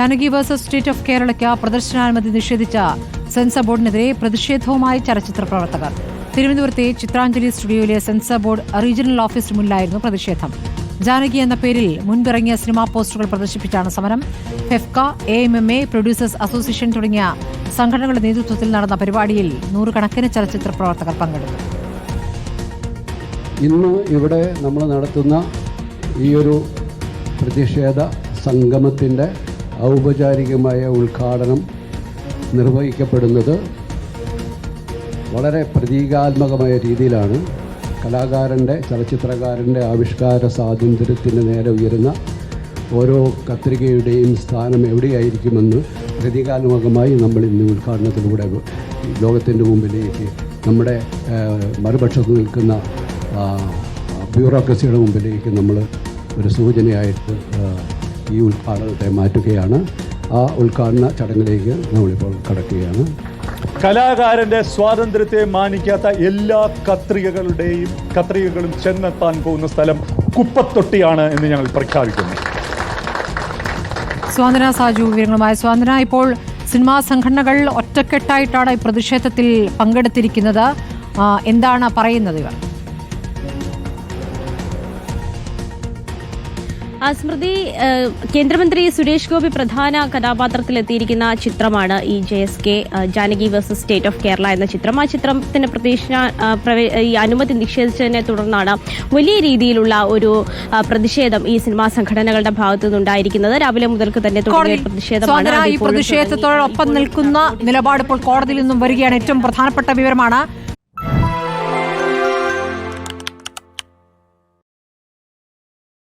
Janaki versus state of കേരളയ്ക്ക് പ്രദർശനാനുമതി നിഷേധിച്ച sensor ബോർഡിനെതിരെ പ്രതിഷേധവുമായി ചലച്ചിത്ര പ്രവർത്തകർ. തിരുവനന്തപുരത്തെ ചിത്രാഞ്ജലി സ്റ്റുഡിയോയിലെ സെൻസർ ബോർഡ് റീജിയണൽ ഓഫീസിന് മുന്നിലായിരുന്നു പ്രതിഷേധം. ജാനകി എന്ന പേരിൽ മുൻപിറങ്ങിയ സിനിമാ പോസ്റ്ററുകൾ പ്രദർശിപ്പിച്ചാണ് സമരം. ഫെഫ്ക, AMMA, പ്രൊഡ്യൂസേഴ്സ് അസോസിയേഷൻ തുടങ്ങിയ സംഘടനകളുടെ നേതൃത്വത്തിൽ നടന്ന പരിപാടിയിൽ നൂറുകണക്കിന് ചലച്ചിത്ര പ്രവർത്തകർ പങ്കെടുത്തു. ഇന്ന് ഇവിടെ നമ്മൾ നടത്തുന്ന ഈയൊരു പ്രതിഷേധ സംഗമത്തിൻ്റെ ഔപചാരികമായ ഉദ്ഘാടനം നിർവഹിക്കപ്പെടുന്നത് വളരെ പ്രതീകാത്മകമായ രീതിയിലാണ്. കലാകാരൻ്റെ, ചലച്ചിത്രകാരൻ്റെ ആവിഷ്കാര സ്വാതന്ത്ര്യത്തിന് നേരെ ഉയരുന്ന ഓരോ കത്രികയുടെയും സ്ഥാനം എവിടെയായിരിക്കുമെന്ന് പ്രതീകാത്മകമായി നമ്മൾ ഇന്ന് ഉദ്ഘാടനത്തിലൂടെ ലോകത്തിൻ്റെ മുമ്പിലേക്ക്, നമ്മുടെ മറുപക്ഷത്ത് നിൽക്കുന്ന ബ്യൂറോക്രസിയുടെ മുമ്പിലേക്ക് നമ്മൾ ഒരു സൂചനയായിട്ട് ഈ ഉദ്ഘാടനത്തെ മാറ്റുകയാണ്. ആ ഉദ്ഘാടന ചടങ്ങിലേക്ക് നമ്മളിപ്പോൾ കടക്കുകയാണ്. കലാകാരന്റെ സ്വാതന്ത്ര്യത്തെ മാനിക്കാത്ത എല്ലാ കത്രികകളും ചെന്നെത്താൻ പോകുന്ന സ്ഥലം കുപ്പത്തൊട്ടിയാണ് എന്ന് ഞങ്ങൾ പ്രഖ്യാപിക്കുന്നു. സ്വാതന സാജു വിവരങ്ങളുമായി. സ്വാതന, ഇപ്പോൾ സിനിമാ സംഘടനകൾ ഒറ്റക്കെട്ടായിട്ടാണ് ഈ പ്രതിഷേധത്തിൽ പങ്കെടുത്തിരിക്കുന്നത്. എന്താണ് പറയുന്നത് ഇവർ? സ്മൃതി, കേന്ദ്രമന്ത്രി സുരേഷ് ഗോപി പ്രധാന കഥാപാത്രത്തിലെത്തിയിരിക്കുന്ന ചിത്രമാണ് ഈ JSK Janaki versus state of Kerala എന്ന ചിത്രം. ആ ചിത്രത്തിന് ഈ അനുമതി നിഷേധിച്ചതിനെ തുടർന്നാണ് വലിയ രീതിയിലുള്ള ഒരു പ്രതിഷേധം ഈ സിനിമാ സംഘടനകളുടെ ഭാഗത്തു നിന്നുണ്ടായിരിക്കുന്നത്. രാവിലെ മുതൽക്ക് തന്നെ തുടങ്ങിയ പ്രതിഷേധമാണ്. ഈ പ്രതിഷേധത്തോടൊപ്പം നിൽക്കുന്ന നിലപാട് ഇപ്പോൾ കോടതിയിൽ നിന്നും വരികയാണ്. ഏറ്റവും പ്രധാനപ്പെട്ട വിവരമാണ്.